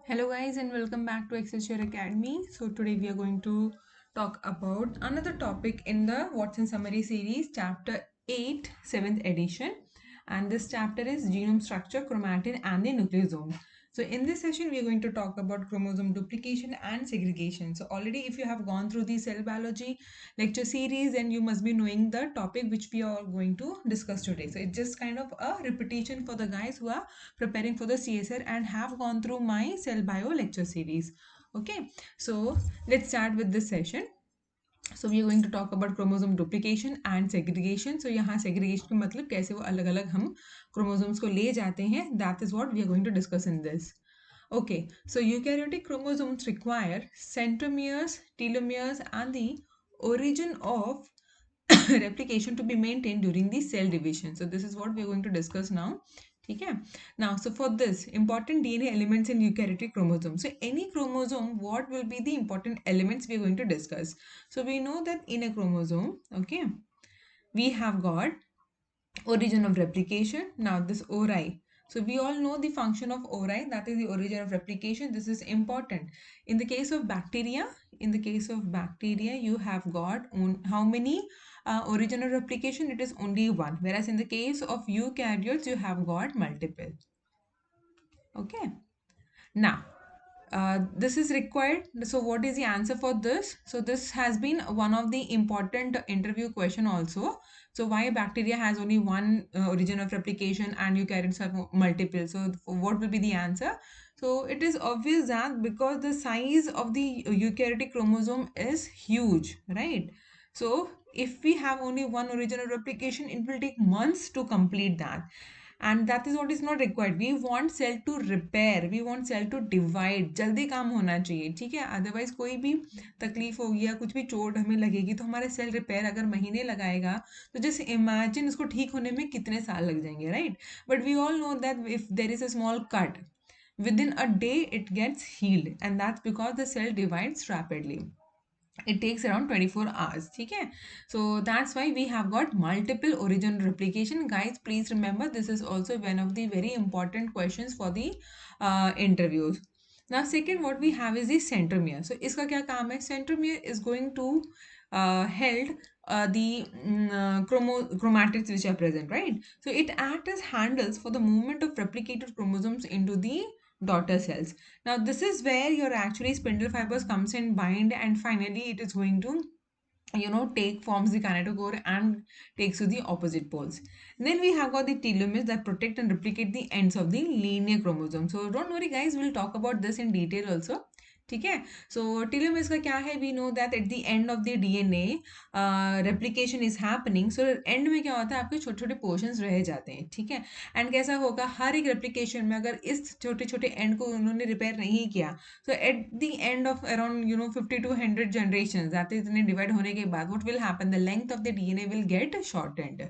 Hello guys and welcome back to Excelsior Academy. So today we are going to talk about another topic in the Watson Summary series, chapter 8, 7th edition. And this chapter is genome structure, chromatin and the nucleosome. So in this session we are going to talk about chromosome duplication and segregation. So already if you have gone through the cell biology lecture series, then you must be knowing the topic which we are going to discuss today. So it's just kind of a repetition for the guys who are preparing for the CSR and have gone through my cell bio lecture series. Okay, so let's start with this session. So we are going to talk about chromosome duplication and segregation. So यहाँ segregation का मतलब कैसे वो अलग अलग हम chromosomes को ले जाते हैं, that is what we are going to discuss in this. Okay, so eukaryotic chromosomes require centromeres, telomeres and the origin of replication to be maintained during the cell division. So this is what we are going to discuss now. Okay. Now, so for this, important DNA elements in eukaryotic chromosome. So any chromosome, what will be the important elements we are going to discuss? So we know that in a chromosome, okay, we have got origin of replication. Now this ori. So we all know the function of ori, that is the origin of replication. This is important. In the case of bacteria, you have got how many origin of replication? It is only one. Whereas in the case of eukaryotes, you have got multiple. Okay. Now, this is required. So what is the answer for this? So this has been one of the important interview question also. So why bacteria has only one origin of replication and eukaryotes have multiple? So what will be the answer? So it is obvious that because the size of the eukaryotic chromosome is huge, right? So if we have only one origin of replication, it will take months to complete that, and that is what is not required. We want cell to repair, we want cell to divide, जल्दी काम होना चाहिए, ठीक है. Otherwise कोई भी तकलीफ होगी या कुछ भी चोट हमें लगेगी तो हमारे सेल रिपेयर अगर महीने लगाएगा तो जस्ट इमेजिन उसको ठीक होने में कितने साल लग जाएंगे, right. But we all know that if there is a small cut, within a day it gets healed, and that's because the cell divides rapidly. It takes around 24 hours. Okay, so that's why we have got multiple origin replication. Guys, please remember this is also one of the very important questions for the interviews. Now second what we have is the centromere. So iska kya kaam hai? Centromere is going to held the chromatids which are present, right? So it acts as handles for the movement of replicated chromosomes into the daughter cells. Now this is where your actually spindle fibers comes in bind, and finally it is going to take forms the kinetochore and takes to the opposite poles. Then we have got the telomeres that protect and replicate the ends of the linear chromosome. So don't worry guys, we'll talk about this in detail also. ठीक है. सो टीलोमेर्स का क्या है? We know that at the end of the DNA replication is happening. So end में क्या होता है, आपके छोटे छोटे पोर्शंस रह जाते हैं, ठीक है. एंड कैसा होगा, हर एक रेप्लिकेशन में अगर इस छोटे छोटे एंड को उन्होंने रिपेयर नहीं किया, so at the end of around 50 to 100 generations, that is इतने डिवाइड होने के बाद what will happen, the length of the DNA will get shortened.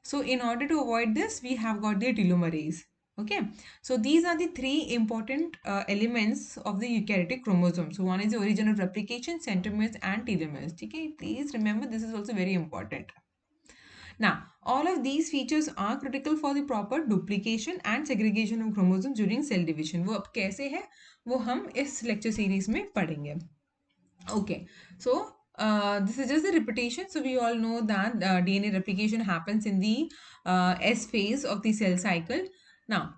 So in order to avoid this, we have got the telomerase. Okay, so these are the three important elements of the eukaryotic chromosome. So one is the origin of replication, centromeres and telomeres. Okay, please remember this is also very important. Now, all of these features are critical for the proper duplication and segregation of chromosomes during cell division. वो अब कैसे है वो हम इस lecture series में पढ़ेंगे. Okay, so this is just a repetition. So we all know that DNA replication happens in the S phase of the cell cycle. Now,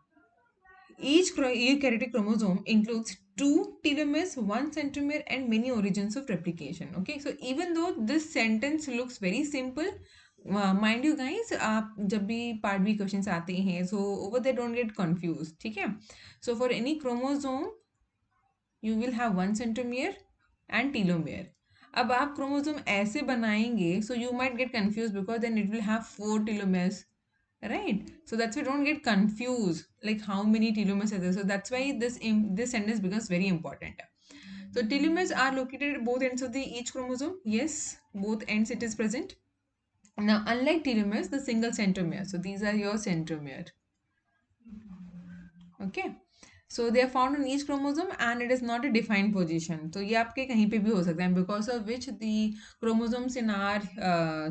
each eukaryotic chromosome includes 2 telomeres, 1 centromere, and many origins of replication. Okay, so even though this sentence looks very simple, mind you guys, आप जब भी part B questions आते हैं, so over there don't get confused. ठीक है? So for any chromosome, you will have 1 centromere and telomere. अब आप chromosome ऐसे बनाएंगे, so you might get confused because then it will have 4 telomeres. Right, so that's why don't get confused like how many telomeres are there. So that's why this sentence becomes very important. So telomeres are located at both ends of the each chromosome. Yes, both ends it is present. Now unlike telomeres, the single centromere, so these are your centromere. Okay, So they are found on each chromosome and it is not a defined position. तो ये आपके कहीं पे भी हो सकता है, because of which the chromosomes in our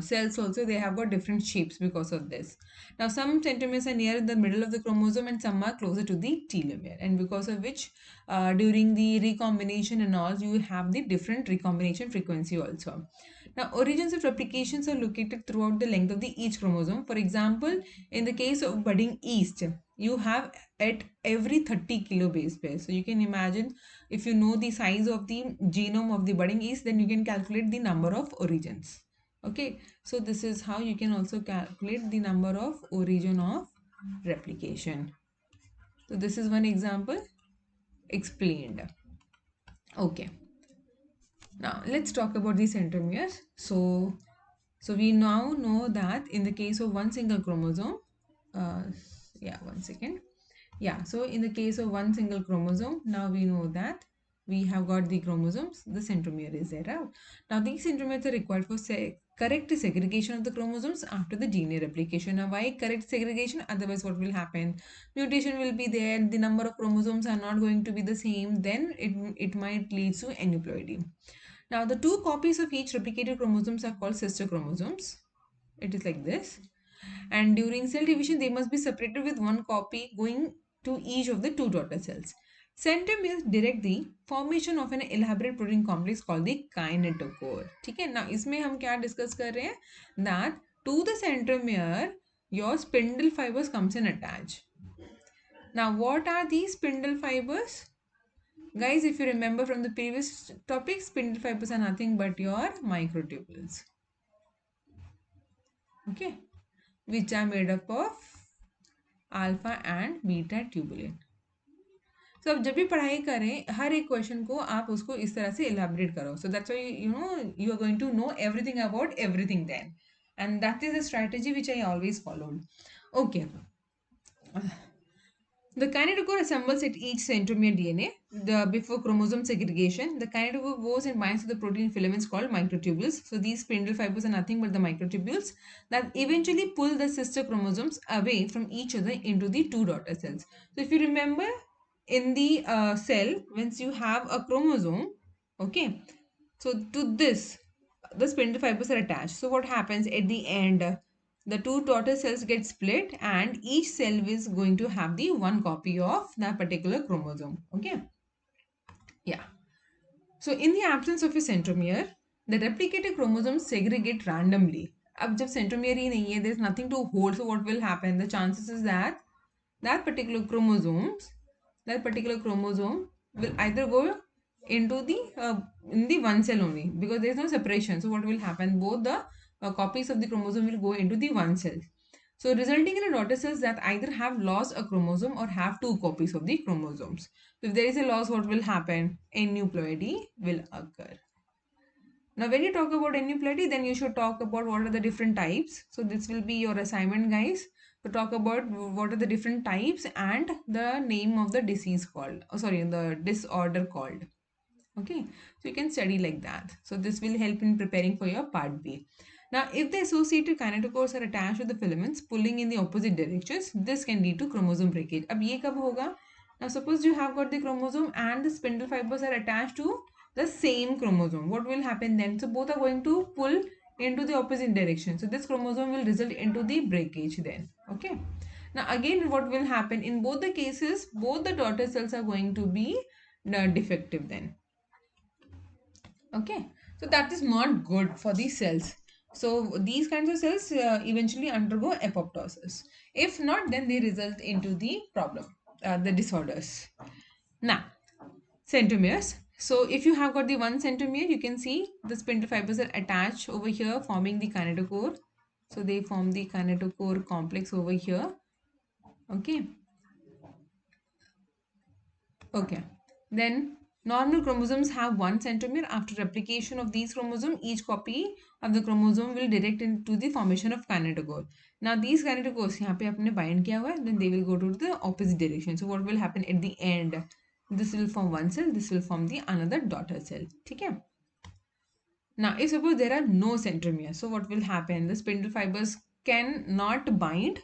cells also they have got different shapes because of this. Now some centromeres are near the middle of the chromosome and some are closer to the telomere, and because of which during the recombination and all you have the different recombination frequency also. Now origins of replications are located throughout the length of the each chromosome. For example, in the case of budding yeast, you have at every 30 kilobase pair. So you can imagine, if you know the size of the genome of the budding yeast, then you can calculate the number of origins. Okay, so this is how you can also calculate the number of origin of replication. So this is one example explained. Okay, now let's talk about the centromeres. So we now know that in the case of one single chromosome, uh, yeah, one second. Yeah, so in the case of one single chromosome, now we know that we have got the chromosomes, the centromere is there. Right? Now these centromeres are required for correct segregation of the chromosomes after the DNA replication. Now why correct segregation? Otherwise what will happen? Mutation will be there, the number of chromosomes are not going to be the same, then it might lead to aneuploidy. Now the two copies of each replicated chromosomes are called sister chromosomes. It is like this. And during cell division, they must be separated with one copy going to each of the two daughter cells. Centromeres direct the formation of an elaborate protein complex called the kinetochore. ठीक है ना, इसमें हम क्या discuss कर रहे हैं, that to the centromere your spindle fibers comes and attach. Now what are these spindle fibers? Guys, if you remember from the previous topic, spindle fibers are nothing but your microtubules. Okay, which are made up of alpha and beta tubulin. So अब जब भी पढ़ाई करें, हर एक question को आप उसको इस तरह से elaborate करो. So that's why you are going to know everything about everything then, and that is a strategy which I always followed. Okay. The kinetochore assembles at each centromere DNA. Before chromosome segregation, the kinetochore goes and binds to the protein filaments called microtubules. So these spindle fibers are nothing but the microtubules that eventually pull the sister chromosomes away from each other into the two daughter cells. So if you remember, in the cell, once you have a chromosome, okay, so to this, the spindle fibers are attached. So what happens at the end? The two daughter cells get split and each cell is going to have the one copy of that particular chromosome. Okay. Yeah. So in the absence of a centromere, the replicated chromosomes segregate randomly. अब जब centromere ही नहीं है, there is nothing to hold. So what will happen? The chances is that that particular chromosome will either go into the in the one cell only, because there is no separation. So what will happen? Both the copies of the chromosome will go into the one cell. So resulting in a daughter cells that either have lost a chromosome or have two copies of the chromosomes. So if there is a loss, what will happen? Aneuploidy will occur. Now when you talk about aneuploidy, then you should talk about what are the different types. So this will be your assignment, guys, to talk about what are the different types and the name of the disease called, the disorder called. Okay, so you can study like that. So this will help in preparing for your part B. Now if the associated kinetochores are attached to the filaments pulling in the opposite directions, this can lead to chromosome breakage. अब ये कब होगा? Now suppose you have got the chromosome and the spindle fibers are attached to the same chromosome. What will happen then? So both are going to pull into the opposite direction. So this chromosome will result into the breakage then. Okay. Now again, what will happen in both the cases? Both the daughter cells are going to be defective then. Okay, so that is not good for these cells. So these kinds of cells eventually undergo apoptosis. If not, then they result into the problem, the disorders. Now, centromeres. So if you have got the one centromere, you can see the spindle fibers are attached over here, forming the kinetochore. So they form the kinetochore complex over here. Okay. Okay. Then normal chromosomes have one centromere. After replication of these chromosomes, each copy of the chromosome will direct into the formation of kinetochore. Now these kinetochores यहाँ पे आपने bind किया हुआ है, then they will go to the opposite direction. So what will happen at the end? This will form one cell. This will form the another daughter cell. ठीक है? Now if suppose there are no centromeres, so what will happen? The spindle fibers cannot bind,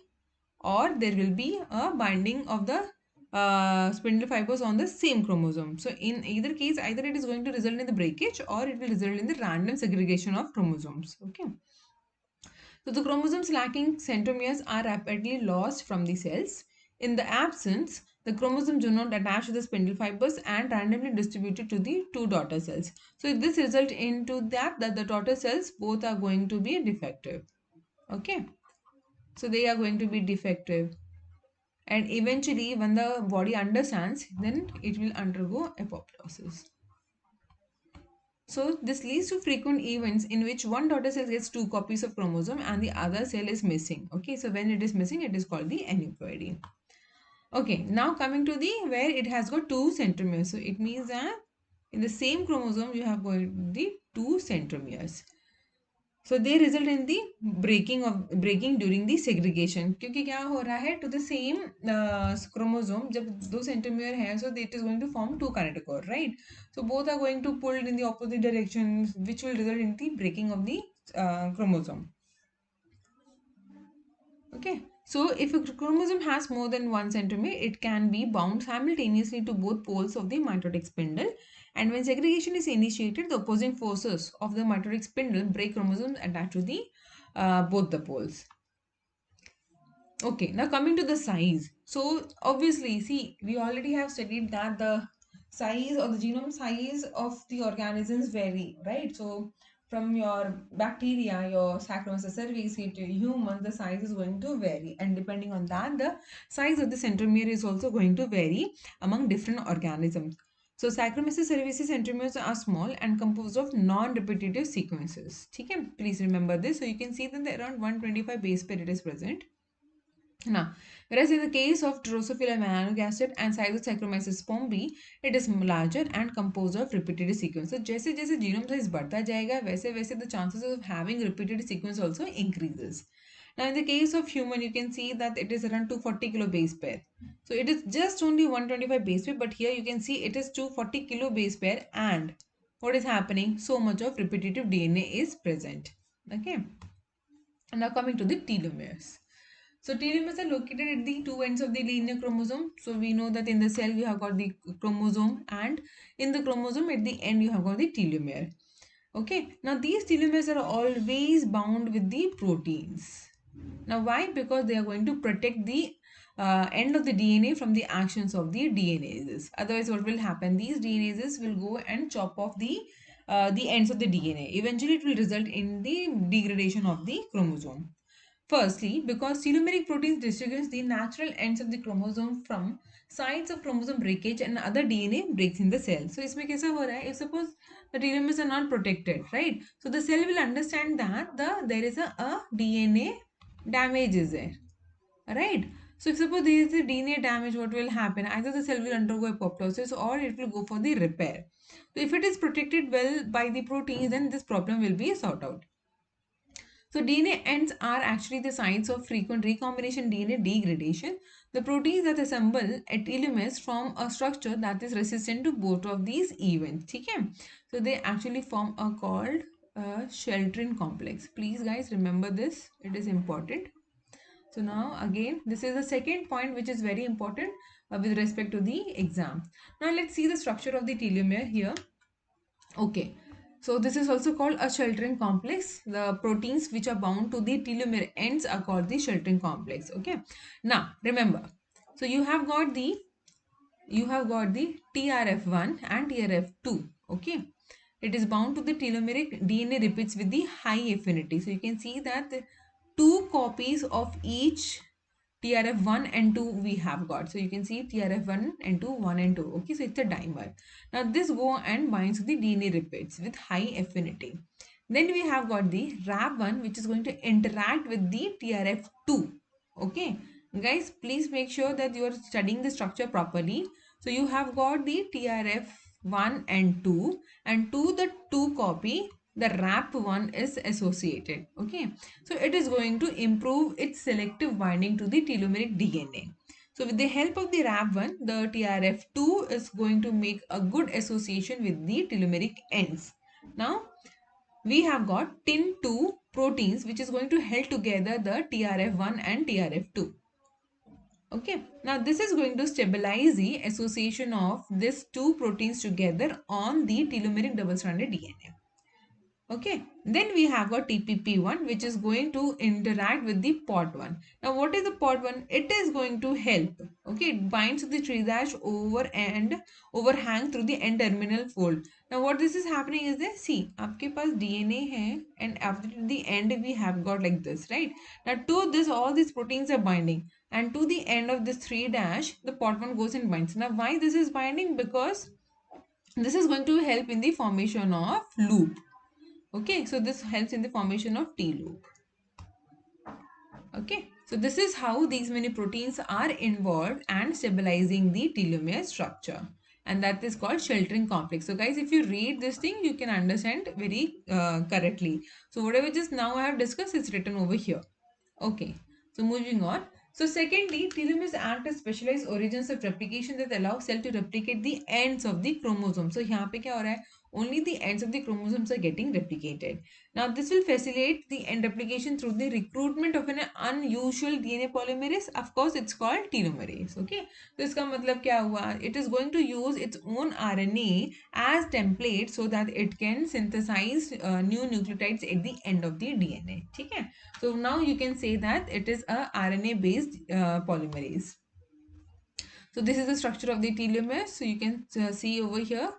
or there will be a binding of the spindle fibers on the same chromosome. So in either case, either it is going to result in the breakage or it will result in the random segregation of chromosomes. Okay. So the chromosomes lacking centromeres are rapidly lost from the cells. In the absence, the chromosomes do not attach to the spindle fibers and randomly distributed to the two daughter cells. So this result into that the daughter cells both are going to be defective. Okay. So they are going to be defective. And eventually when the body understands, then it will undergo apoptosis. So this leads to frequent events in which one daughter cell gets two copies of chromosome and the other cell is missing. Okay, so when it is missing, it is called the aneuploidy. Okay, now coming to the where it has got two centromeres. So it means that in the same chromosome you have got the two centromeres. So they result in the breaking during the segregation. क्योंकि क्या हो रहा है to the same chromosome जब दो centromere है so it is going to form two kinetochore, right? So both are going to pull in the opposite directions, which will result in the breaking of the chromosome. Okay. So if a chromosome has more than one centromere, it can be bound simultaneously to both poles of the mitotic spindle. And when segregation is initiated, the opposing forces of the mitotic spindle break chromosomes attached to the both the poles. Okay, now coming to the size. So obviously, see, we already have studied that the size or the genome size of the organisms vary, right? So from your bacteria, your Saccharomyces cerevisiae to humans, the size is going to vary. And depending on that, the size of the centromere is also going to vary among different organisms. So Saccharomyces cerevisiae centromeres are small and composed of non-repetitive sequences. Okay, please remember this. So you can see that there are around 125 base pair it is present. Now, whereas in the case of Drosophila melanogaster and Saccharomyces pombe, it is larger and composed of repeated sequence. So, जैसे जैसे genome size बढ़ता जाएगा, वैसे वैसे the chances of having repeated sequence also increases. Now, in the case of human, you can see that it is around 240 kilo base pair. So, it is just only 125 base pair, but here you can see it is 240 kilo base pair, and what is happening? So much of repetitive DNA is present. Okay. And now coming to the telomeres. So telomeres are located at the two ends of the linear chromosome. So we know that in the cell you have got the chromosome, and in the chromosome at the end you have got the telomere. Okay. Now these telomeres are always bound with the proteins. Now why? Because they are going to protect the end of the DNA from the actions of the DNases. Otherwise what will happen? These DNases will go and chop off the ends of the DNA. Eventually it will result in the degradation of the chromosome. Firstly, because telomeric proteins distinguish the natural ends of the chromosome from sites of chromosome breakage and other DNA breaks in the cell. So, इसमें कैसा हो रहा है? If suppose the telomeres are not protected, right? So, the cell will understand that there is a DNA damage is there, right? So, if suppose there is a DNA damage, what will happen? Either the cell will undergo apoptosis or it will go for the repair. So, if it is protected well by the proteins, then this problem will be sorted out. So DNA ends are actually the sites of frequent recombination DNA degradation. The proteins that assemble at telomeres form a structure that is resistant to both of these events. Okay? So they actually form a called sheltering complex. Please guys remember this. It is important. So now again this is the second point which is very important with respect to the exam. Now let's see the structure of the telomere here. Okay. So this is also called a sheltering complex. The proteins which are bound to the telomere ends are called the sheltering complex. Okay. Now remember, so you have got the TRF1 and TRF2. Okay. It is bound to the telomeric DNA repeats with the high affinity. So you can see that two copies of each TRF1 and 2 we have got. So you can see TRF1 and 2, 1 and 2. Okay, so it's a dimer. Now this go and binds to the DNA repeats with high affinity. Then we have got the RAB1 which is going to interact with the TRF2. Okay, guys, please make sure that you are studying the structure properly. So you have got the TRF1 and 2, and to the 2 copy the RAP1 is associated. Okay, so it is going to improve its selective binding to the telomeric DNA. So with the help of the RAP1, the TRF2 is going to make a good association with the telomeric ends. Now we have got TIN2 proteins which is going to held together the TRF1 and TRF2. Okay, now this is going to stabilize the association of these two proteins together on the telomeric double-stranded DNA. Okay, then we have got TPP1, which is going to interact with the POT1. Now, what is the POT1? It is going to help. Okay, it binds to the 3' over and overhang through the N-terminal fold. Now, what this is happening is that, see, आपके पास DNA है and after the end we have got like this, right? Now, to this, all these proteins are binding, and to the end of this 3', the POT1 goes and binds. Now, why this is binding? Because this is going to help in the formation of loop. Okay, so this helps in the formation of T loop. Okay, so this is how these many proteins are involved and stabilizing the telomere structure, and that is called sheltering complex. So guys, if you read this thing, you can understand very correctly. So whatever just now I have discussed is written over here. Okay, so moving on. So secondly, telomeres act as specialized origins of replication that allow cell to replicate the ends of the chromosome. So यहाँ पे क्या हो रहा है? Only the ends of the chromosomes are getting replicated. Now this will facilitate the end replication through the recruitment of an unusual DNA polymerase. Of course, it's called telomerase. Okay, तो इसका मतलब क्या हुआ? It is going to use its own RNA as template so that it can synthesize new nucleotides at the end of the DNA. ठीक है? So now you can say that it is a RNA based polymerase. So this is the structure of the telomere. So you can see over here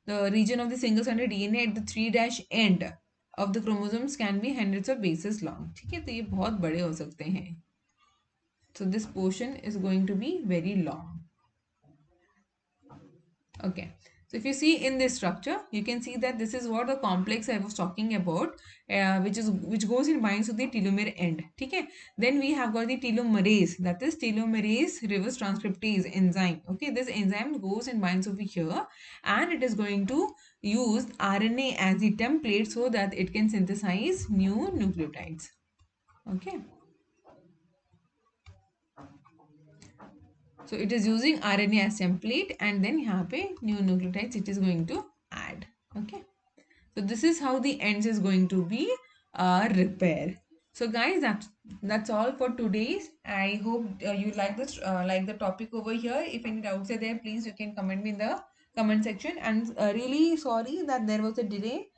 the region of the single-stranded DNA at the 3' end of the chromosomes can be hundreds of bases long. ठीक है, तो ये बहुत बड़े हो सकते हैं. So this portion is going to be very long. Okay, so if you see in this structure, you can see that this is what the complex I was talking about, which goes in binds to the telomere end. Okay, then we have got the telomerase, that is telomerase reverse transcriptase enzyme. Okay, this enzyme goes and binds over here, and it is going to use RNA as the template so that it can synthesize new nucleotides. Okay. So it is using RNA as template, and then यहाँ पे new nucleotides it is going to add. Okay. So this is how the ends is going to be repaired. So guys, that's all for today. I hope you like this like the topic over here. If any doubts are there, please you can comment me in the comment section. And really sorry that there was a delay.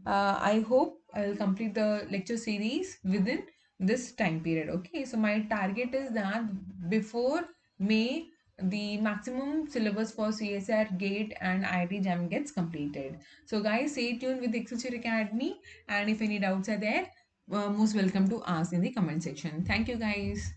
I hope I will complete the lecture series within this time period. Okay, so my target is that before May, the maximum syllabus for CSR, GATE and IIT JAM gets completed. So guys, stay tuned with Excelsior Academy, and if any doubts are there, most welcome to ask in the comment section. Thank you guys.